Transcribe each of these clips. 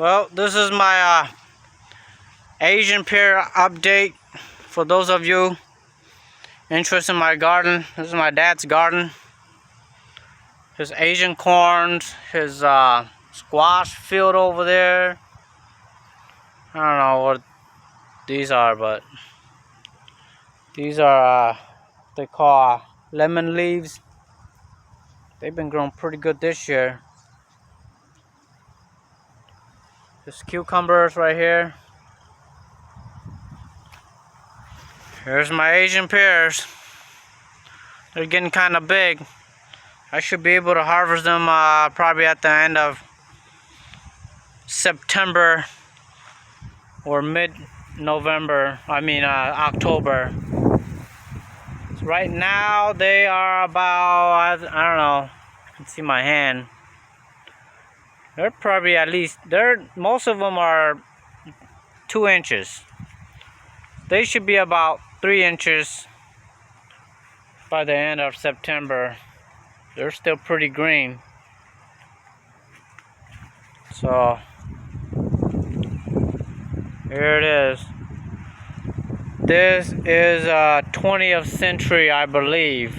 Well, this is my Asian pear update for those of you interested in my garden. This is my dad's garden. His Asian corns, his squash field over there. I don't know what these are, but these are they call lemon leaves. They've been growing pretty good this year. There's cucumbers right here. Here's my Asian pears. They're getting kind of big. I should be able to harvest them probably at the end of September or mid-November. October. So right now they are about, I don't know, you can see my hand. They're probably most of them are 2 inches. They should be about 3 inches by the end of September. They're still pretty green. So here it is. This is 20th century, I believe.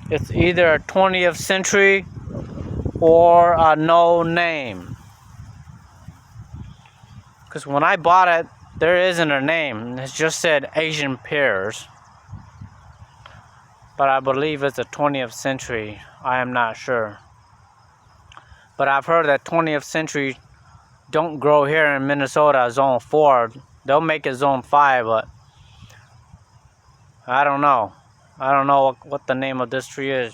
It's either a 20th century or a no name. Because when I bought it, there isn't a name. It just said Asian pears. But I believe it's a 20th century. I am not sure. But I've heard that 20th century don't grow here in Minnesota, zone 4. They'll make it zone 5, but I don't know. I don't know what the name of this tree is.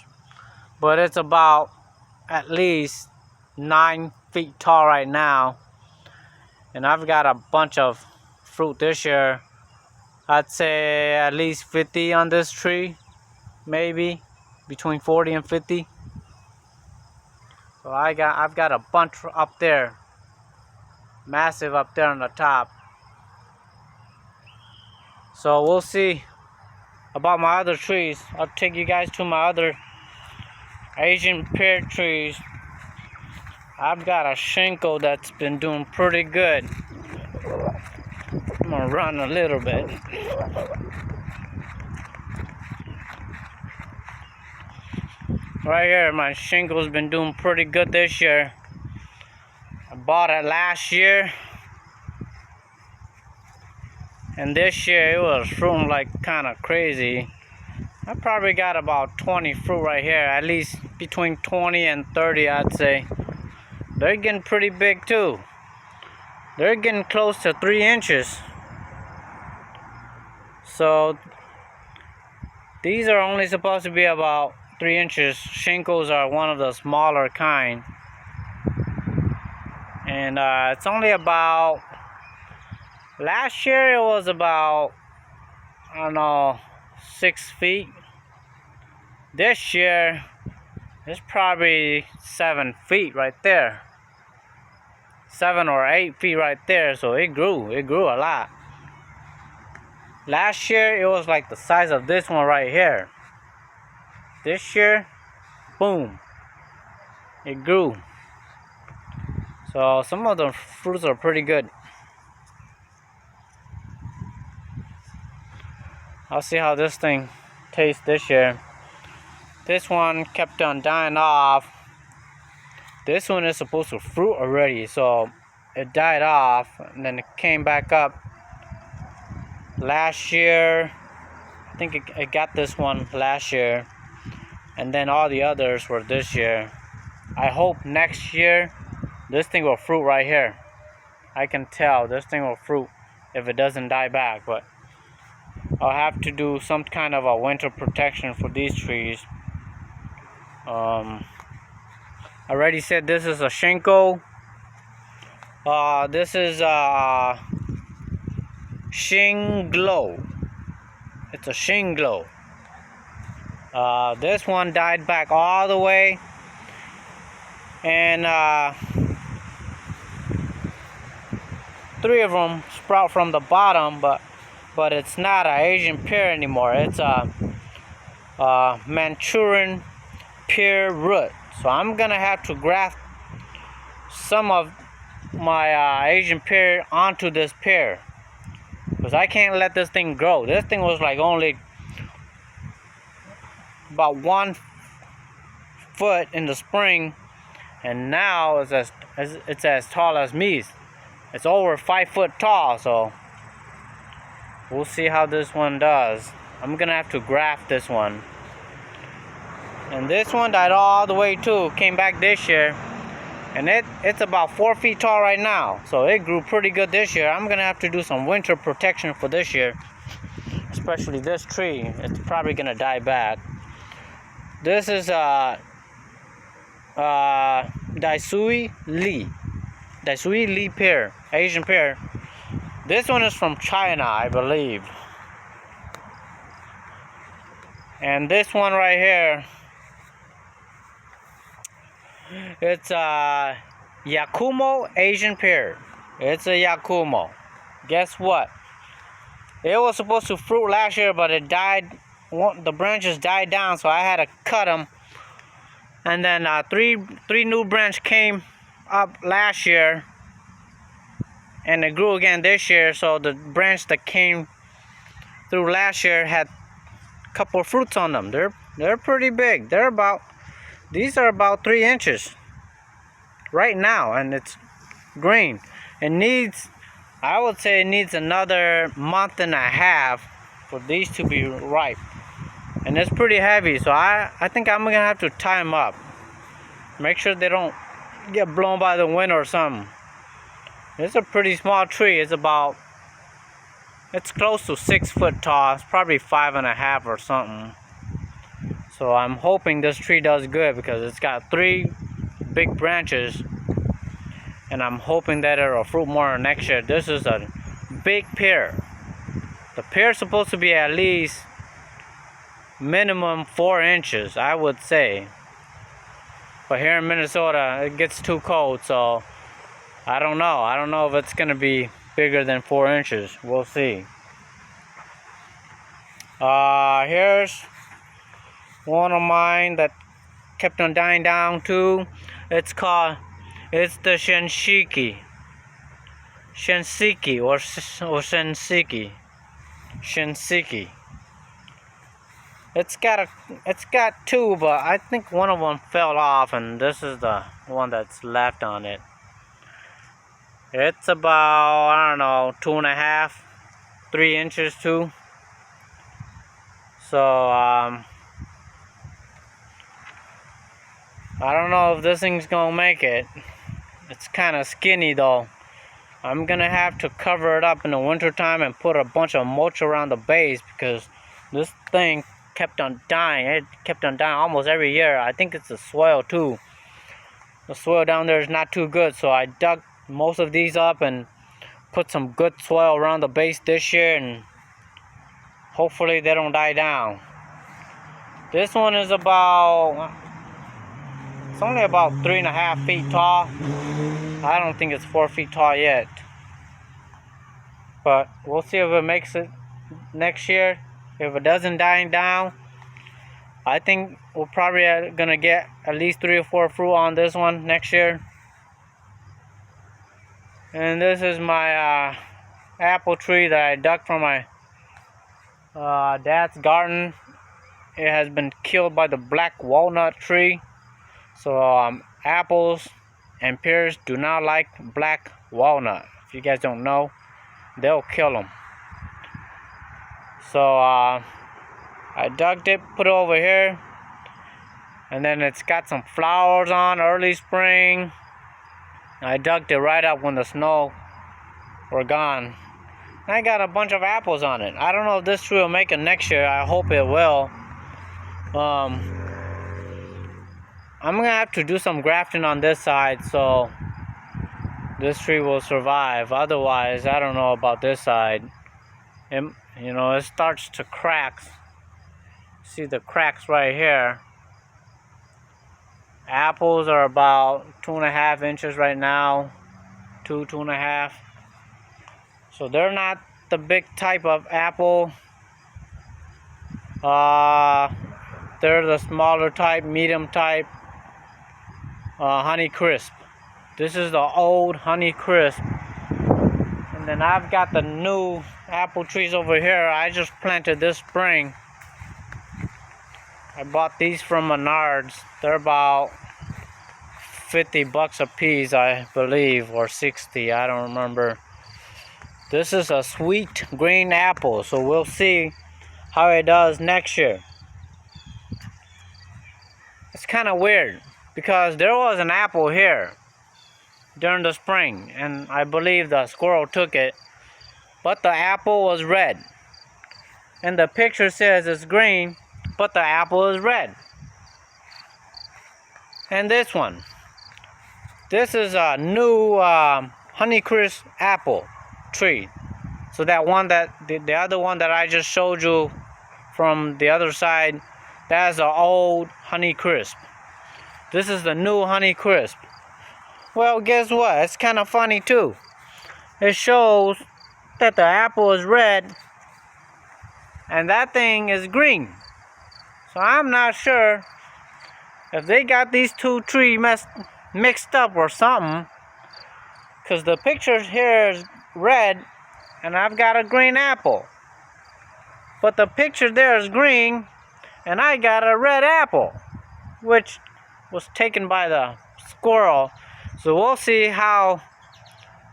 But it's about at least 9 feet tall right now. And I've got a bunch of fruit this year. I'd say at least 50 on this tree. Maybe between 40 and 50. So I've got a bunch up there. Massive up there on the top. So we'll see about my other trees. I'll take you guys to my other Asian pear trees. I've got a shingle that's been doing pretty good. I'm gonna run a little bit. Right here, my shingle's been doing pretty good this year. I bought it last year. And this year it was fruiting like kind of crazy. I probably got about 20 fruit right here. At least between 20 and 30, I'd say. They're getting pretty big too. They're getting close to 3 inches. So these are only supposed to be about 3 inches. Shingles are one of the smaller kind. And it's only about, last year it was about, I don't know, 6 feet. This year it's probably 7 feet right there. 7 or 8 feet right there. So it grew a lot. Last year it was like the size of this one right here. This year, boom, it grew. So some of the fruits are pretty good. I'll see how this thing tastes this year. This one kept on dying off. This one is supposed to fruit already, so it died off and then it came back up. Last year, I think it got this one last year. And then all the others were this year. I hope next year this thing will fruit right here. I can tell this thing will fruit if it doesn't die back, but I'll have to do some kind of a winter protection for these trees. I already said this is a shingle. This is a shinglo. It's a shinglo. This one died back all the way, and 3 of them sprout from the bottom, but it's not an Asian pear anymore. It's a Manchurian pear root. So I'm gonna have to graft some of my Asian pear onto this pear, because I can't let this thing grow. This thing was like only about 1 foot in the spring, and now it's as tall as me. It's over 5 foot tall, so we'll see how this one does. I'm gonna have to graft this one. And this one died all the way too, came back this year, and it's about 4 feet tall right now, so it grew pretty good this year. I'm gonna have to do some winter protection for this year, especially this tree. It's probably gonna die back. This is Daisui Li pear, Asian pear. This one is from China, I believe. And this one right here, it's Yakumo Asian pear. It's a Yakumo. Guess what? It was supposed to fruit last year, but it died. The branches died down, so I had to cut them. And then three new branches came up last year, and it grew again this year. So the branch that came through last year had a couple of fruits on them. They're pretty big. These are about 3 inches right now, and it's green. I would say it needs another month and a half for these to be ripe. And it's pretty heavy, so I think I'm gonna have to tie them up. Make sure they don't get blown by the wind or something. It's a pretty small tree. It's close to 6 foot tall. It's probably 5.5 or something. So I'm hoping this tree does good, because it's got 3 big branches, and I'm hoping that it'll fruit more next year. This is a big pear. The pear is supposed to be at least minimum 4 inches, I would say. But here in Minnesota, it gets too cold, so I don't know if it's gonna be bigger than 4 inches. We'll see. Here's one of mine that kept on dying down too. It's the Shinseki or Shinseki. It's got 2, but I think one of them fell off, and this is the one that's left on it. It's about, I don't know, 2.5, 3 inches too. So I don't know if this thing's gonna make it. It's kind of skinny though. I'm gonna have to cover it up in the winter time and put a bunch of mulch around the base, because this thing kept on dying. It kept on dying almost every year. I think it's the soil too. The soil down there is not too good, so I dug most of these up and put some good soil around the base this year, and hopefully they don't die down. This one is it's only about 3.5 feet tall. I don't think it's 4 feet tall yet, but we'll see if it makes it next year. If it doesn't die down, I think we're probably gonna get at least 3 or 4 fruit on this one next year. And this is my apple tree that I dug from my dad's garden. It has been killed by the black walnut tree. So apples and pears do not like black walnut. If you guys don't know, they'll kill them. So I dug it, put it over here, and then it's got some flowers on early spring. I dug it right up when the snow were gone. I got a bunch of apples on it. I don't know if this tree will make it next year. I hope it will. I'm gonna have to do some grafting on this side so this tree will survive. Otherwise, I don't know about this side. It starts to crack. See the cracks right here. Apples are about 2.5 inches right now. 2.5. So they're not the big type of apple. They're the smaller type, medium type, honeycrisp. This is the old honeycrisp. And then I've got the new apple trees over here. I just planted this spring. I bought these from Menards. They're about $50 a piece, I believe, or 60, I don't remember. This is a sweet green apple, so we'll see how it does next year. It's kind of weird because there was an apple here during the spring, and I believe the squirrel took it, but the apple was red. And the picture says it's green, but the apple is red. And this one. This is a new honeycrisp apple tree. So that one the other one that I just showed you from the other side, that's an old honeycrisp. This is the new honeycrisp. Well, guess what? It's kind of funny too. It shows that the apple is red and that thing is green. So I'm not sure if they got these two trees mixed up or something, because the picture here is red and I've got a green apple, but the picture there is green and I got a red apple, which was taken by the squirrel. So we'll see how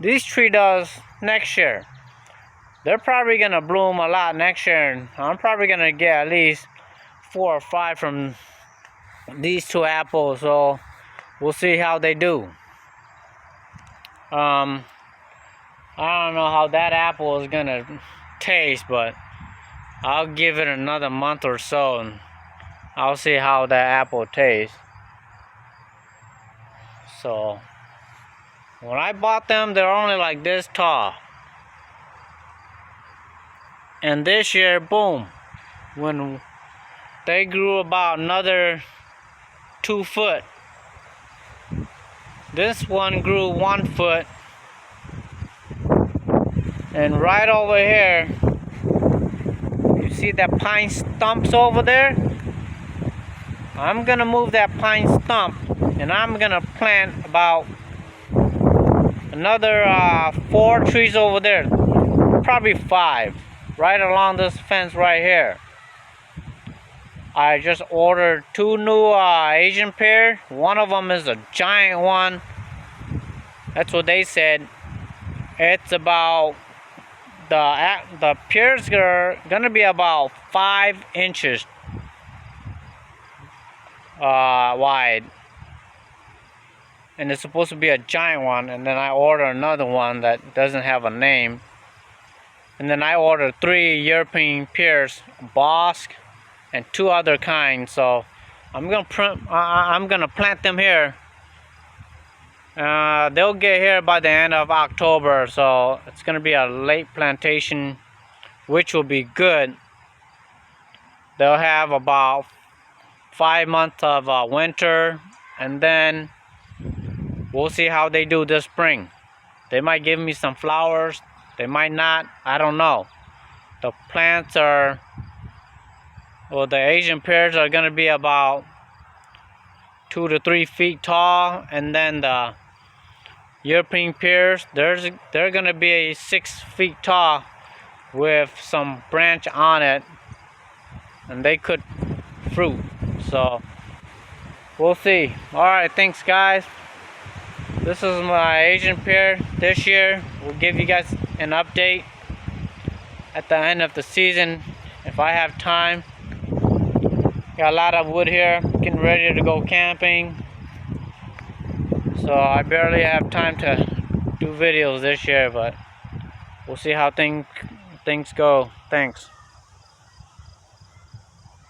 this tree does next year. They're probably gonna bloom a lot next year, and I'm probably gonna get at least 4 or 5 from these two apples, so we'll see how they do. I don't know how that apple is gonna taste, but I'll give it another month or so and I'll see how that apple tastes. So when I bought them, they're only like this tall. And this year, boom, when they grew about another 2 foot. This one grew 1 foot. And right over here, you see that pine stumps over there? I'm gonna move that pine stump and I'm gonna plant about another 4 trees over there, probably 5, right along this fence right here. I just ordered 2 new Asian pear. One of them is a giant one. That's what they said. It's about the pears are gonna be about 5 inches wide, and it's supposed to be a giant one. And then I ordered another one that doesn't have a name. And then I ordered 3 European pears, Bosque, and 2 other kinds. So I'm gonna plant them here. They'll get here by the end of October, so it's gonna be a late plantation, which will be good. They'll have about 5 months of winter, and then we'll see how they do this spring. They might give me some flowers, they might not, I don't know. The plants are, well, the Asian pears are gonna be about 2 to 3 feet tall, and then the European pears, they're gonna be 6 feet tall with some branch on it, and they could fruit. So we'll see. Alright, thanks guys. This is my Asian pear this year. We'll give you guys an update at the end of the season if I have time. Got a lot of wood here, getting ready to go camping. So I barely have time to do videos this year, but we'll see how things go. Thanks.